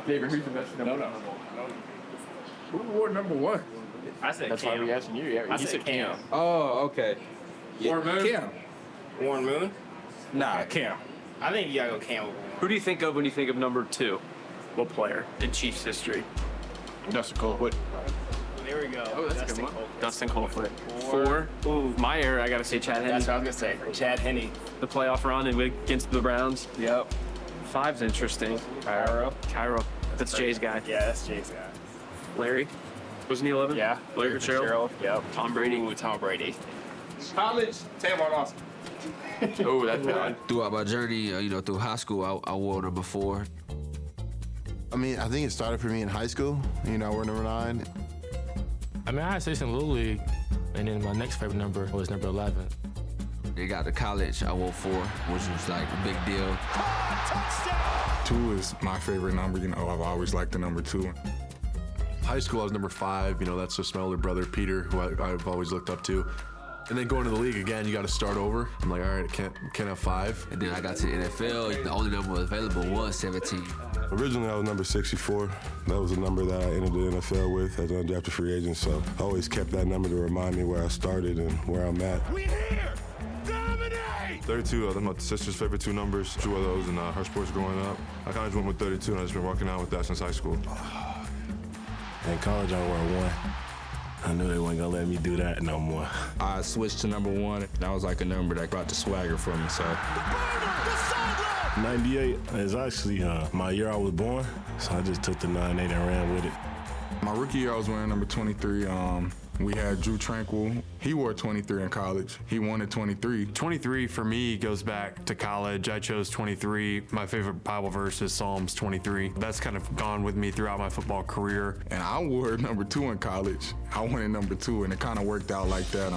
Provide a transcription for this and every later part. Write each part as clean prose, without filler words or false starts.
David, who's the best number? No. Who wore number 1? I said That's Cam. why we asking you. Yeah, I you said Cam. Oh, okay. Warren Moon? Cam. Warren Moon? Nah, Cam. I think you gotta go Cam. Who do you think of when you think of number 2? What player in Chiefs history? Dustin Colquitt. There we go. Oh, that's a good one. Colquitt. Dustin Colquitt. 4. Ooh, my era, I gotta say Chad Henne. That's what I was gonna say. Chad Henne. The playoff run and against the Browns. Yep. 5's interesting. Cairo. That's Jay's guy. Yeah, that's Jay's guy. Larry. Wasn't he 11? Yeah. Larry Fitzgerald. Yep. Tom Brady. Ooh, Tom Brady. College, Tamar Austin. Oh, that's bad. Throughout my journey, through high school, I wore number 4. I mean, I think it started for me in high school. I wore number 9. I mean, I had 6 in Little League, and then my next favorite number was number 11. They got to college, I wore 4, which was like a big deal. 2 is my favorite number. I've always liked the number 2. High school, I was number 5. That's just my older brother, Peter, who I've always looked up to. And then going to the league again, you got to start over. I'm like, all right, can't have 5. And then I got to the NFL. The only number available was 17. Originally, I was number 64. That was the number that I entered the NFL with as an undrafted free agent. So I always kept that number to remind me where I started and where I'm at. We here! Dominate! 32, that's my sister's favorite 2 numbers. 2 of those in her sports growing up. I kind of just went with 32, and I've just been walking out with that since high school. In college, I wore 1. I knew they weren't gonna let me do that no more. I switched to number 1. That was like a number that brought the swagger for me, so. 98 is actually my year I was born, so I just took the 98 and ran with it. My rookie year, I was wearing number 23. We had Drew Tranquil. He wore 23 in college. He wanted 23. 23 for me goes back to college. I chose 23. My favorite Bible verse is Psalms 23. That's kind of gone with me throughout my football career. And I wore number 2 in college. I wanted number 2, and it kind of worked out like that.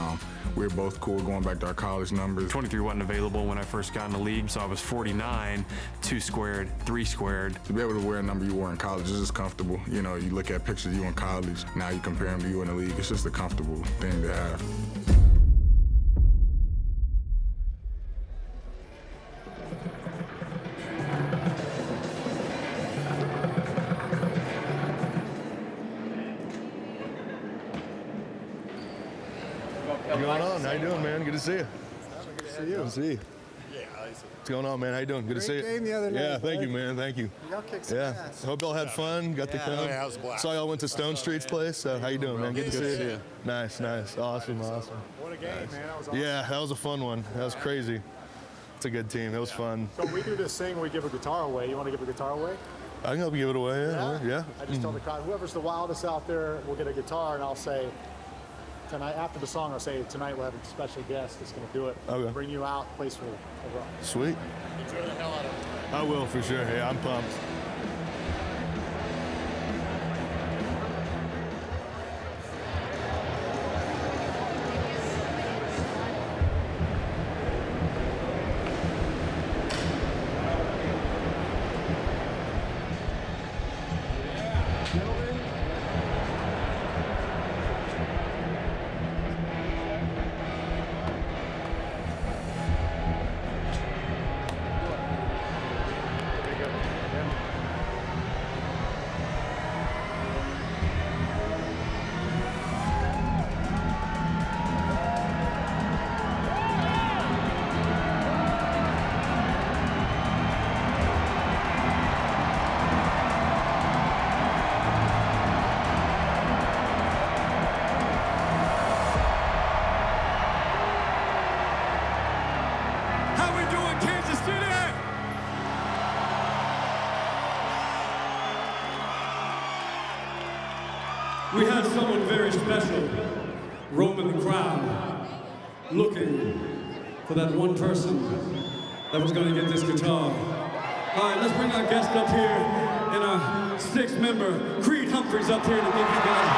We were both cool going back to our college numbers. 23 wasn't available when I first got in the league, so I was 49, 2 squared, 3 squared. To be able to wear a number you wore in college is just comfortable. You look at pictures of you in college, now you compare them to you in the league. It's just a comfortable thing to have. What's going on? How you doing, man? Good to see you. Good to see you. Good to see you. What's going on, man? How you doing? Good to see you. Great game the other night. Yeah, thank you, man. Thank you. Y'all kicked some ass. I hope y'all had fun. Got the crowd. Yeah, it was a blast. Saw y'all went to Stone Street's place. So how you doing, man? Good to see you. Nice. Awesome. What a game, man. That was awesome. Yeah, that was a fun one. That was crazy. It's a good team. It was fun. So we do this thing where we give a guitar away. You want to give a guitar away? I can help you give it away. Yeah. I just tell the crowd, whoever's the wildest out there will get a guitar, and I'll say, tonight, after the song, I'll say, tonight we'll have a special guest that's going to do it. Okay. Bring you out, place for a run. Sweet. Enjoy the hell out of it. I will, for sure. Yeah, I'm pumped. We had someone very special roaming the crowd, looking for that one person that was going to get this guitar. All right, let's bring our guest up here and our 6th member, Reid Humphreys, up here to give you guys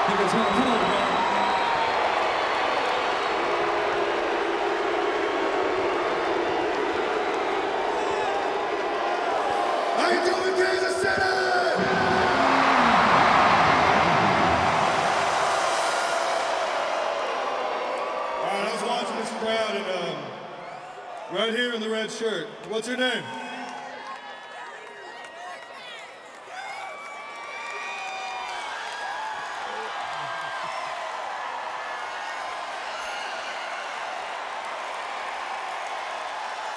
the guitar. Come on, man. How you doing, Kansas City? Crowd and right here in the red shirt. What's your name?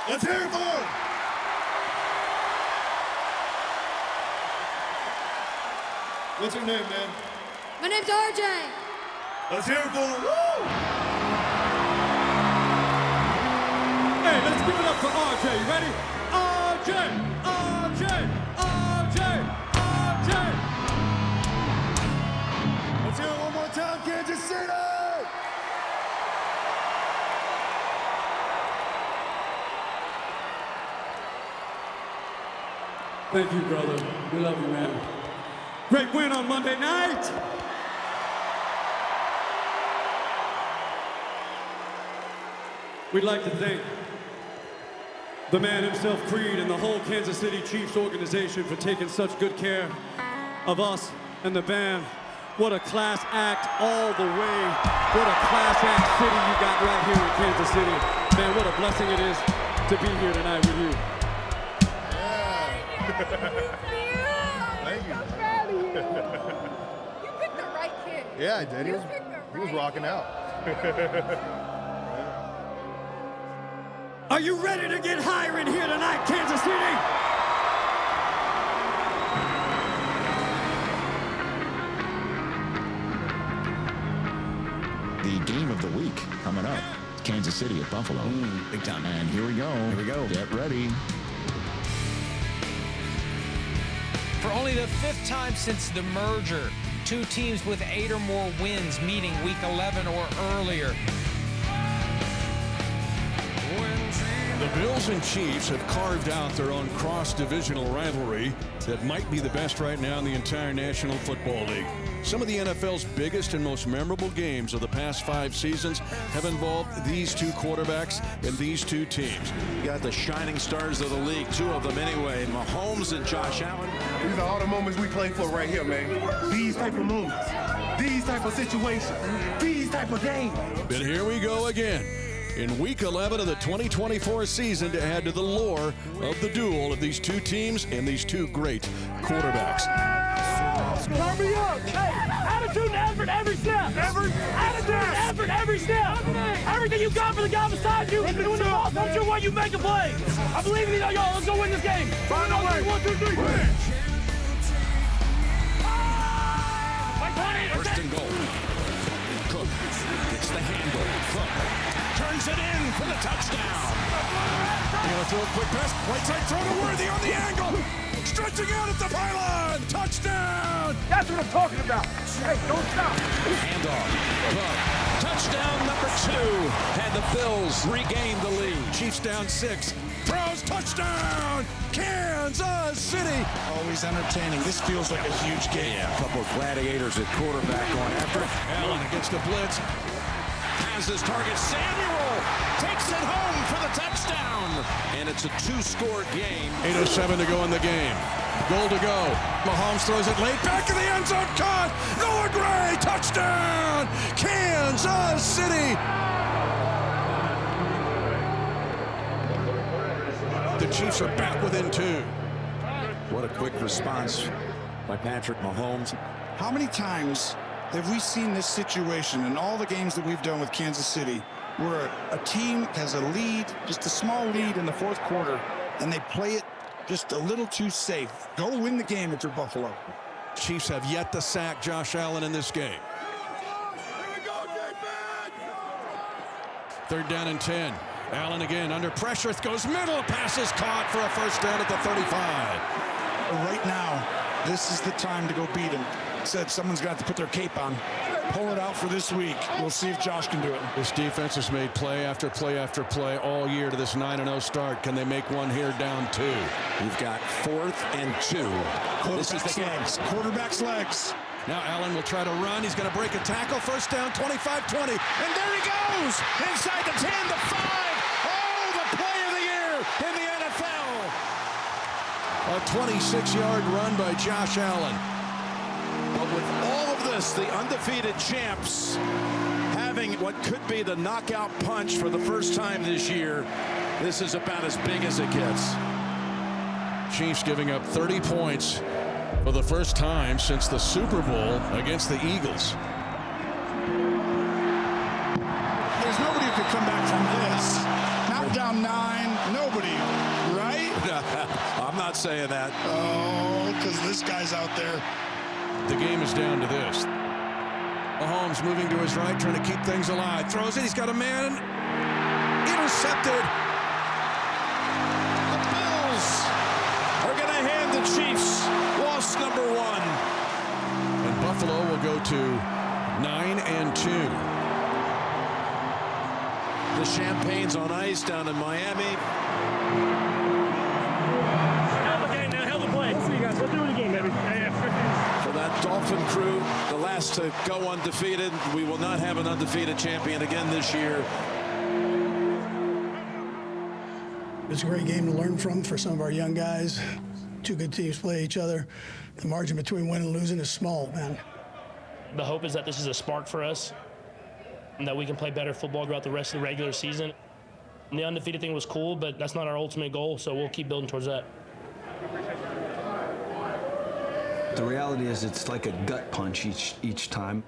Let's hear it for him. What's your name, man? My name's RJ. Let's hear it for him. Hey, let's give it up for RJ. You ready? RJ, RJ, RJ, RJ. Let's hear it one more time, Kansas City. Thank you, brother. We love you, man. Great win on Monday night. We'd like to thank the man himself, Reid, and the whole Kansas City Chiefs organization for taking such good care of us and the band. What a class act all the way. What a class act city you got right here in Kansas City. Man, what a blessing it is to be here tonight with you. Thank you. I'm so proud of you. You picked the right kid. Yeah, I did. He was rocking out. Are you ready to get higher in here tonight, Kansas City? The game of the week coming up. Kansas City at Buffalo. Big time. And here we go. Here we go. Get ready. For only the 5th time since the merger, 2 teams with 8 or more wins meeting week 11 or earlier. The Bills and Chiefs have carved out their own cross-divisional rivalry that might be the best right now in the entire National Football League. Some of the NFL's biggest and most memorable games of the past 5 seasons have involved these 2 quarterbacks and these 2 teams. You got the shining stars of the league, 2 of them anyway, Mahomes and Josh Allen. These are all the moments we play for right here, man. These type of moments, these type of situations, these type of games. But here we go again. In Week 11 of the 2024 season to add to the lore of the duel of these 2 teams and these 2 great quarterbacks. Turn me up! Hey, attitude and effort every step! Attitude and effort every step! Everything you got for the guy beside you! When the ball comes your way, you make a play! I believe in you, y'all. Let's go win this game! Find a way! 1, 2, 3! First and goal. Cook gets the handle. Cook turns it in for the touchdown. They're going to throw a quick pass. Right side throw to Worthy on the angle. Stretching out at the pylon. Touchdown. That's what I'm talking about. Hey, don't stop. Handoff. Touchdown number 2. And the Bills regain the lead. Chiefs down 6. Throws touchdown. Kansas City. Always entertaining. This feels like a huge game. A couple of gladiators at quarterback going after it. Allen against the blitz. Has his target. Samuel takes it home for the touchdown. And it's a 2-score game. 8:07 to go in the game. Goal to go. Mahomes throws it late. Back in the end zone. Caught. Noah Gray. Touchdown. Kansas City. The Chiefs are back within 2. What a quick response by Patrick Mahomes. How many times have we seen this situation in all the games that we've done with Kansas City where a team has a lead, just a small lead in the 4th quarter, and they play it just a little too safe? Go win the game if you're Buffalo. Chiefs have yet to sack Josh Allen in this game. 3rd down and 10. Allen again under pressure, goes middle, pass is caught for a first down at the 35. Right now, this is the time to go beat him. Said someone's got to put their cape on. Pull it out for this week. We'll see if Josh can do it. This defense has made play after play after play all year to this 9-0 start. Can they make one here down 2? We've got 4th and 2. Quarterback's legs. Quarterback's legs. Now Allen will try to run. He's going to break a tackle. First down, 25-20. And there he goes! Inside the 10, the 5. Oh, the play of the year in the NFL. A 26-yard run by Josh Allen. But with all of this, the undefeated champs having what could be the knockout punch for the first time this year, this is about as big as it gets. Chiefs giving up 30 points for the first time since the Super Bowl against the Eagles. There's nobody who could come back from this. Not down 9. Nobody. I'm not saying that. Oh, because this guy's out there. The game is down to this. Mahomes moving to his right, trying to keep things alive. Throws it. He's got a man. Intercepted. The Bills are going to hand the Chiefs loss number 1. And Buffalo will go to 9-2. The Champagne's on ice down in Miami. Hell of a game, man. Hell of a play. Let's see you guys. Let's do it again, baby. For that Dolphin crew, the last to go undefeated. We will not have an undefeated champion again this year. It's a great game to learn from for some of our young guys. Two good teams play each other. The margin between winning and losing is small, man. The hope is that this is a spark for us and that we can play better football throughout the rest of the regular season. And the undefeated thing was cool, but that's not our ultimate goal, so we'll keep building towards that. The reality is it's like a gut punch each time.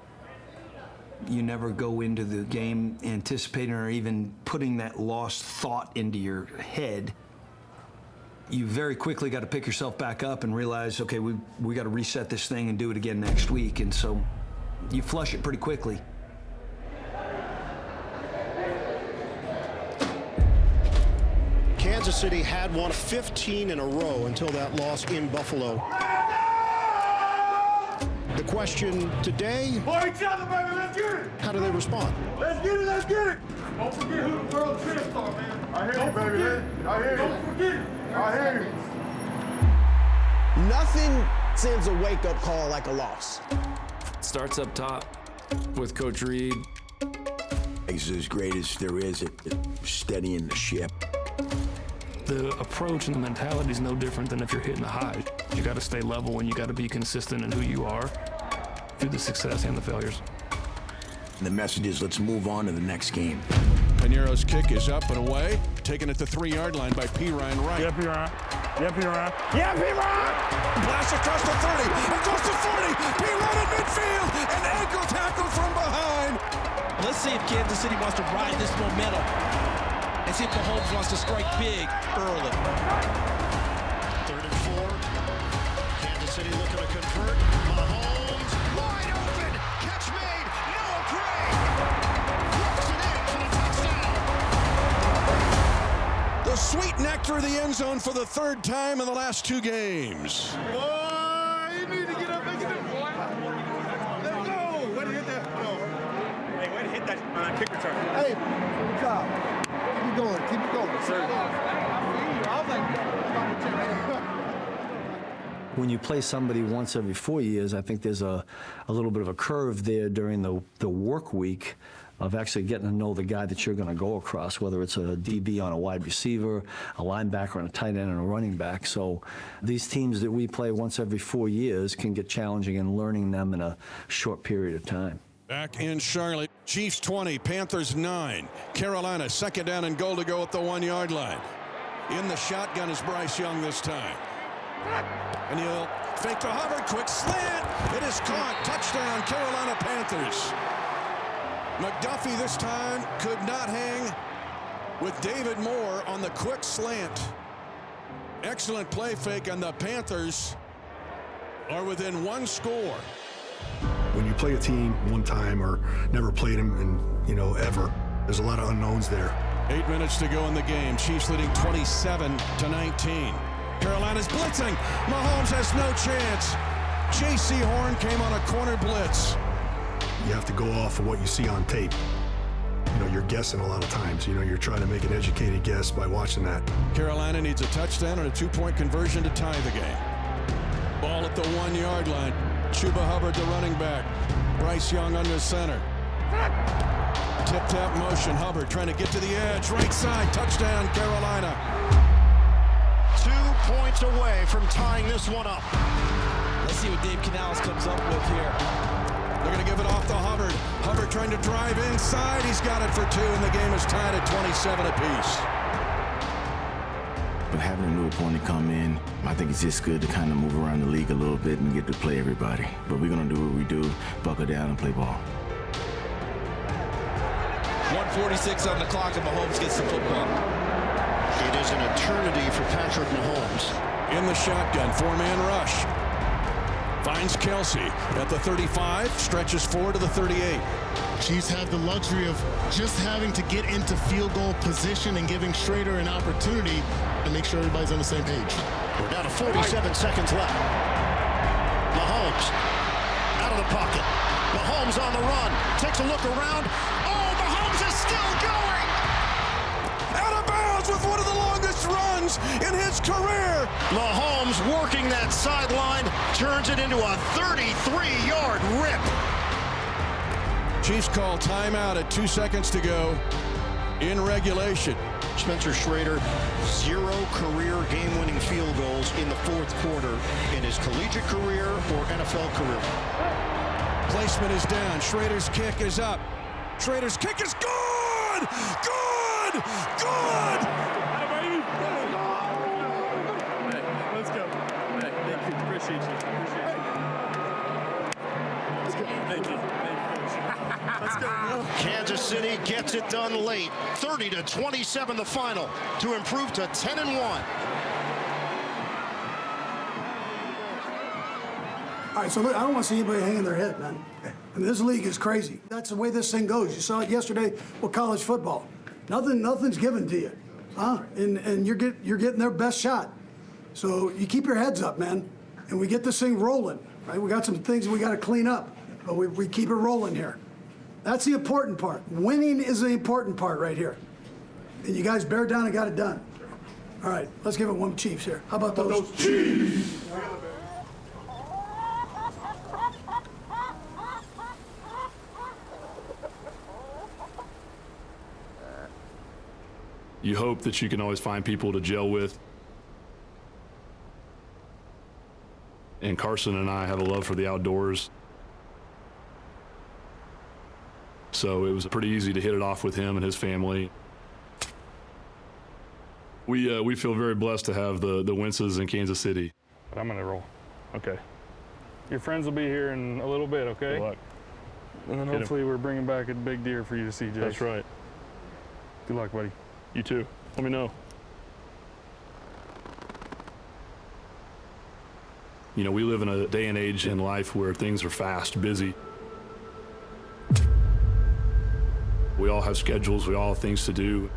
You never go into the game anticipating or even putting that lost thought into your head. You very quickly got to pick yourself back up and realize, okay, we got to reset this thing and do it again next week. And so you flush it pretty quickly. Kansas City had won 15 in a row until that loss in Buffalo. The question today, Let's get it. How do they respond? Let's get it. Let's get it. Don't forget who the world champs are, man. I hear you, baby. I hear you. Don't forget it. I hear you. Nothing sends a wake-up call like a loss. Starts up top with Coach Reid. He's as great as there is at steadying the ship. The approach and the mentality is no different than if you're hitting a high. You got to stay level and you got to be consistent in who you are through the success and the failures. The message is let's move on to the next game. Pinero's kick is up and away, taken at the 3-yard line by P. Ryan Wright. Yeah, P. Ryan. Yeah, P. Ryan. Yeah, P. Ryan! Blast across the 30, across the 40, P. Ryan in midfield, an ankle tackle from behind. Let's see if Kansas City wants to ride this momentum and see if Mahomes wants to strike big early. 3rd and 4. Kansas City looking to convert. Mahomes wide open. Catch made. Noah Gray walks it in for the touchdown. The sweet nectar of the end zone for the 3rd time in the last 2 games. Boy, you need to get up and get it, boy. Let's go. Way to hit that. No. Hey, way to hit that kick return. Hey, good job. Keep it going. Keep it going. Sir. When you play somebody once every 4 years, I think there's a little bit of a curve there during the work week of actually getting to know the guy that you're going to go across, whether it's a DB on a wide receiver, a linebacker on a tight end, and a running back. So these teams that we play once every 4 years can get challenging in learning them in a short period of time. Back in Charlotte, Chiefs 20, Panthers 9. Carolina, 2nd down and goal to go at the 1-yard line. In the shotgun is Bryce Young this time. And he'll fake to Hubbard, quick slant. It is caught. Touchdown, Carolina Panthers. McDuffie this time could not hang with David Moore on the quick slant. Excellent play fake, and the Panthers are within 1 score. When you play a team one time or never played them and, ever, there's a lot of unknowns there. 8 minutes to go in the game. Chiefs leading 27-19. Carolina's blitzing. Mahomes has no chance. J.C. Horn came on a corner blitz. You have to go off of what you see on tape. You're guessing a lot of times. You're trying to make an educated guess by watching that. Carolina needs a touchdown and a 2-point conversion to tie the game. Ball at the 1-yard line. Chuba Hubbard, the running back. Bryce Young under center. Tip-tap motion. Hubbard trying to get to the edge. Right side. Touchdown, Carolina. 2 points away from tying this one up. Let's see what Dave Canales comes up with here. They're going to give it off to Hubbard. Hubbard trying to drive inside. He's got it for 2, and the game is tied at 27 apiece. But having a new opponent come in, I think it's just good to kind of move around the league a little bit and get to play everybody. But we're going to do what we do, buckle down and play ball. 1:46 on the clock, and Mahomes gets the football. It It is an eternity for Patrick Mahomes. In the shotgun, four-man rush. Finds Kelsey at the 35, stretches forward to the 38. Chiefs have the luxury of just having to get into field goal position and giving Schrader an opportunity to make sure everybody's on the same page. We're down to 47 seconds left. Mahomes out of the pocket. Mahomes on the run. Takes a look around. Oh, Mahomes is still going! Out of bounds with one of the longest runs in his career. Mahomes working that sideline, turns it into a 33-yard rip. Chiefs call timeout at 2 seconds to go in regulation. Spencer Schrader, 0 career game-winning field goals in the fourth quarter in his collegiate career or NFL career. Placement is down. Schrader's kick is up. Schrader's kick is good! Good! Good! Let's go. Hey, thank you. Appreciate you. Let's go. Thank you. Let's go, bro. Kansas City gets it done late. 30-27 the final to improve to 10-1. All right, so look, I don't want to see anybody hanging their head, man. I mean, this league is crazy. That's the way this thing goes. You saw it yesterday with college football. Nothing's given to you, huh? And you're getting their best shot. So you keep your heads up, man, and we get this thing rolling, right? We got some things we got to clean up, but we keep it rolling here. That's the important part. Winning is the important part right here. And you guys bear down and got it done. All right, let's give it one Chiefs here. How about those Chiefs? You hope that you can always find people to gel with. And Carson and I have a love for the outdoors. So it was pretty easy to hit it off with him and his family. We feel very blessed to have the Wentzes in Kansas City. But I'm gonna roll. Okay. Your friends will be here in a little bit, okay? Good luck. And then hopefully we're bringing back a big deer for you to see, Jake. That's right. Good luck, buddy. You too. Let me know. You know, we live in a day and age in life where things are fast, busy. We all have schedules, we all have things to do.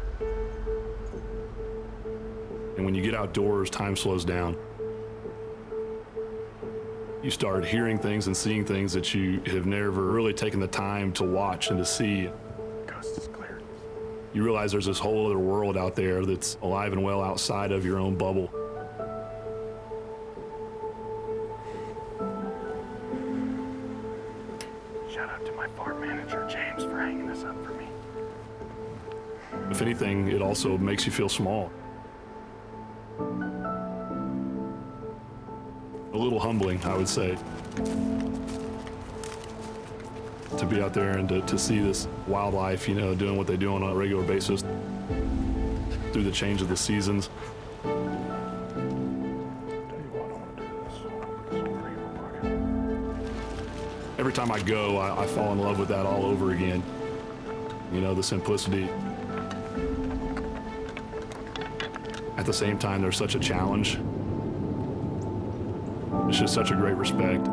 And when you get outdoors, time slows down. You start hearing things and seeing things that you have never really taken the time to watch and to see. Coast is clear. You realize there's this whole other world out there that's alive and well outside of your own bubble. Shout out to my farm manager, James, for hanging this up for me. If anything, it also makes you feel small. A little humbling, I would say. To be out there and to see this wildlife, you know, doing what they do on a regular basis through the change of the seasons. Every time I go, I fall in love with that all over again. You know, the simplicity. At the same time, there's such a challenge. It's just such a great respect.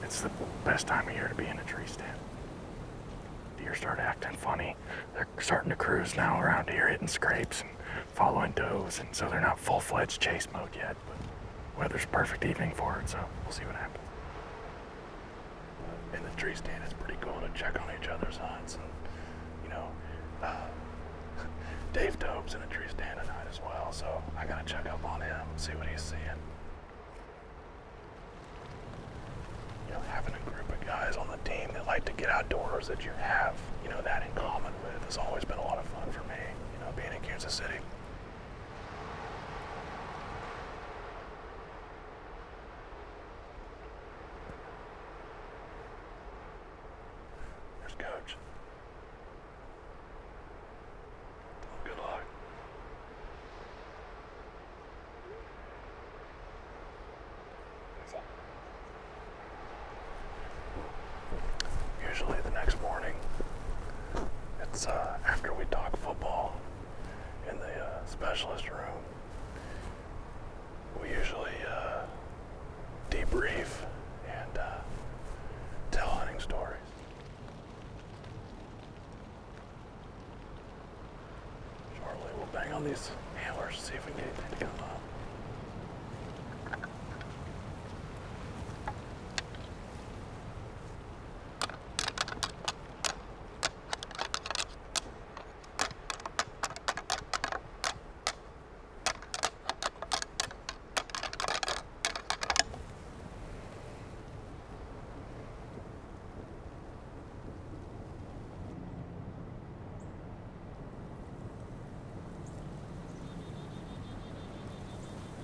It's the best time of year to be in a tree stand. Deer start acting funny. They're starting to cruise now around here, hitting scrapes and following does, and so they're not full-fledged chase mode yet, but weather's perfect evening for it, so we'll see what happens. And the tree stand is pretty cool to check on each other's hunts, and you know, Dave Dobes in a tree stand tonight as well, so I gotta check up on him, see what he's seeing. You know, having a group of guys on the team that like to get outdoors, that you have, you know, that in common with, has always been a lot of fun for me, you know, being in Kansas City. There's Coach. Good luck. specialist room. We usually debrief and tell hunting stories. Shortly, we'll bang on these antlers, see if we can get anything to come up.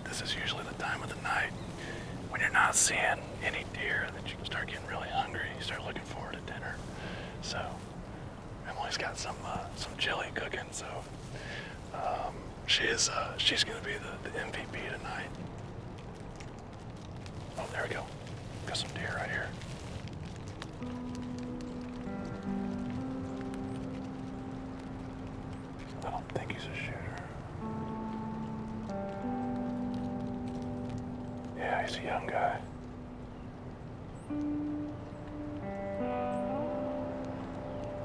This is usually the time of the night when you're not seeing any deer that you can start getting really hungry. You start looking forward to dinner. So Emily's got some chili cooking. So she's gonna be the MVP tonight. Oh, there we go. Got some deer right here. I don't think he's a shooter. Yeah, he's a young guy.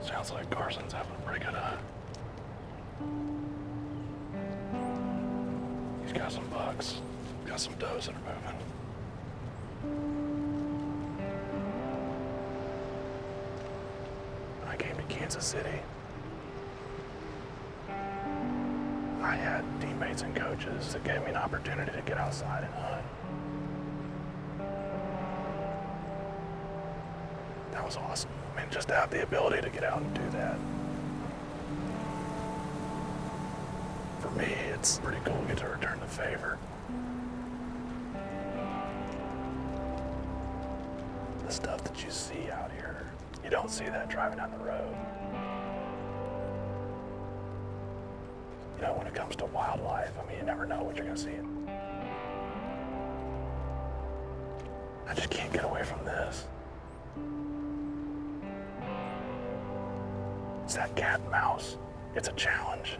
Sounds like Carson's having a pretty good hunt. He's got some bucks, got some does that are moving. When I came to Kansas City, I had teammates and coaches that gave me an opportunity to get outside and hunt. That was awesome. I mean, just to have the ability to get out and do that. For me, it's pretty cool to get to return the favor. The stuff that you see out here, you don't see that driving down the road. You know, when it comes to wildlife, I mean, you never know what you're gonna see. I just can't get away from this. It's that cat and mouse. It's a challenge.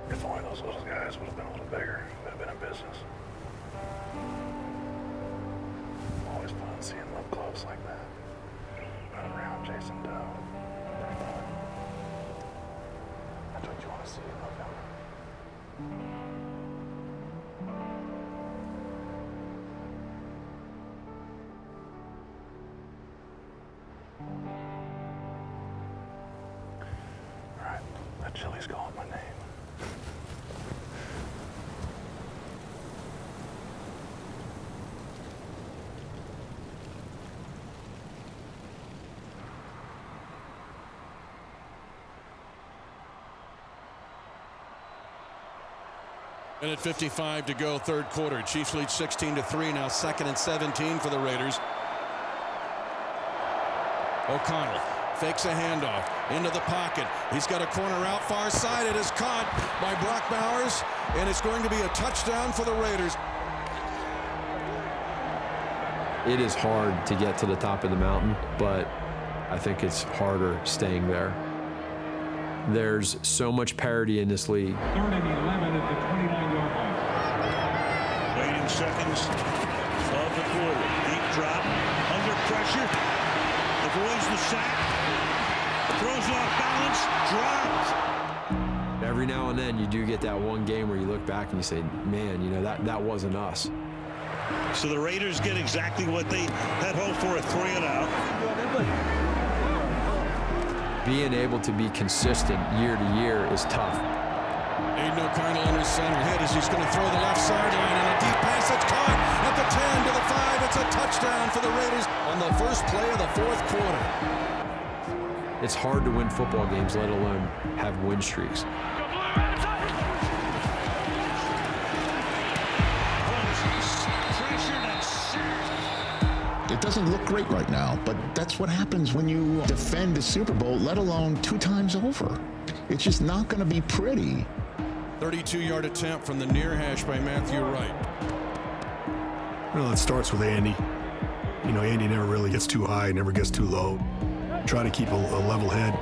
If only those little guys would have been a little bigger, would have been in business. Always fun seeing them up close like that. Running around chasing doe. Pretty fun. That's what you want to see in November. Alright, that chili's calling my name. Minute 55 to go, third quarter. Chiefs lead 16-3, now 2nd and 17 for the Raiders. O'Connell fakes a handoff into the pocket. He's got a corner out far side. It is caught by Brock Bowers, and it's going to be a touchdown for the Raiders. It is hard to get to the top of the mountain, but I think it's harder staying there. There's so much parity in this league. 3rd and 11 at the 29-yard line. Waiting seconds of the quarter. Deep drop, under pressure. Avoids the sack. Throws off balance, dropped. Every now and then you do get that one game where you look back and you say, man, you know, that wasn't us. So the Raiders get exactly what they had hoped for, a 3 and out. Being able to be consistent year to year is tough. Aiden O'Connell under center. Hit as he's going to throw the left sideline, and a deep pass that's caught at the 10 to the 5. It's a touchdown for the Raiders on the first play of the fourth quarter. It's hard to win football games, let alone have win streaks. It doesn't look great right now, but that's what happens when you defend the Super Bowl, let alone 2 times over. It's just not going to be pretty. 32-yard attempt from the near hash by Matthew Wright. Well, it starts with Andy. You know, Andy never really gets too high, never gets too low. Try to keep a level head.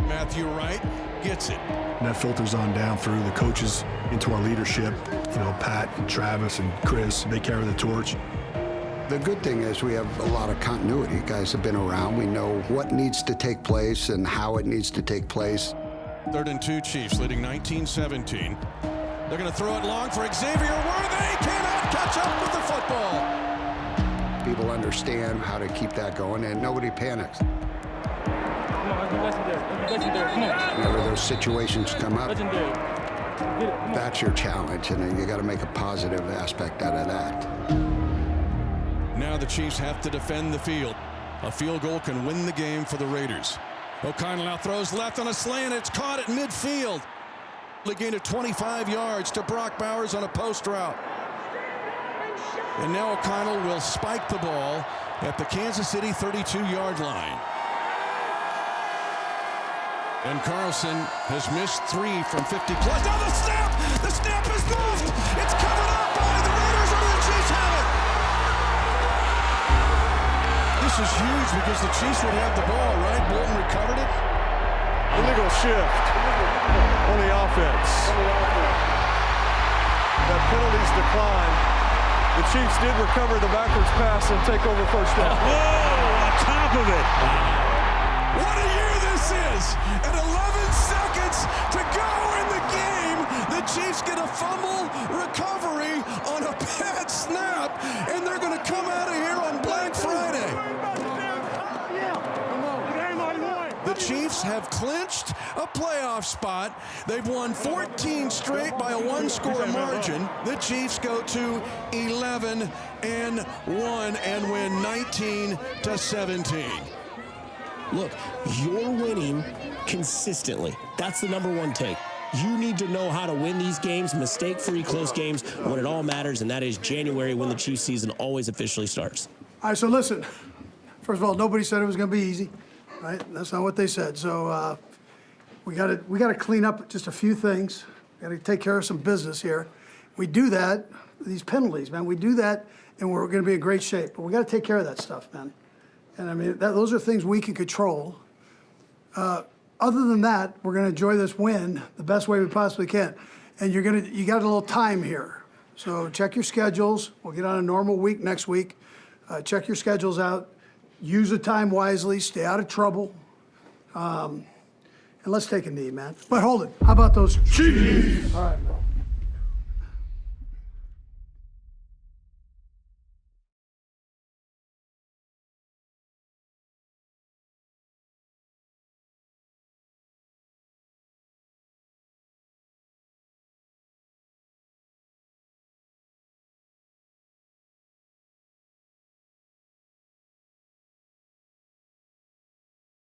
Matthew Wright gets it. And that filters on down through the coaches into our leadership. You know, Pat and Travis and Chris, they carry the torch. The good thing is we have a lot of continuity. Guys have been around. We know what needs to take place and how it needs to take place. 3rd and 2 Chiefs leading 19-17. They're going to throw it long for Xavier Worthy. Cannot catch up with the football. People understand how to keep that going, and nobody panics. Whenever those situations come up, that's your challenge, and you got to make a positive aspect out of that. Now the Chiefs have to defend the field. A field goal can win the game for the Raiders. O'Connell now throws left on a slant. It's caught at midfield. The gain of 25 yards to Brock Bowers on a post route. And now O'Connell will spike the ball at the Kansas City 32-yard line. And Carlson has missed 3 from 50 plus. Now the snap! The snap is moved! It's covered up by the Raiders, or the Chiefs have it! This is huge because the Chiefs would have the ball, right? Bolton recovered it. Illegal shift on the offense. That penalties decline. The Chiefs did recover the backwards pass and take over first down. Whoa, on top of it. What a year this is! At 11 seconds to go in the game, the Chiefs get a fumble recovery on a bad snap, and they're going to come out of here on Black Friday. The Chiefs have clinched a playoff spot. They've won 14 straight by a 1-score margin. The Chiefs go to 11-1 and win 19-17. Look, you're winning consistently. That's the #1 take. You need to know how to win these games, mistake-free close games, when it all matters, and that is January, when the Chiefs season always officially starts. All right, so listen. First of all, nobody said it was going to be easy, right? That's not what they said. So we got to clean up just a few things. We got to take care of some business here. We do that. These penalties, man. We do that, and we're going to be in great shape. But we got to take care of that stuff, man. And I mean, those are things we can control. Other than that, we're going to enjoy this win the best way we possibly can. And you got a little time here. So check your schedules. We'll get on a normal week next week. Check your schedules out. Use the time wisely. Stay out of trouble. And let's take a knee, man. But hold it. How about those Chiefs? All right, man.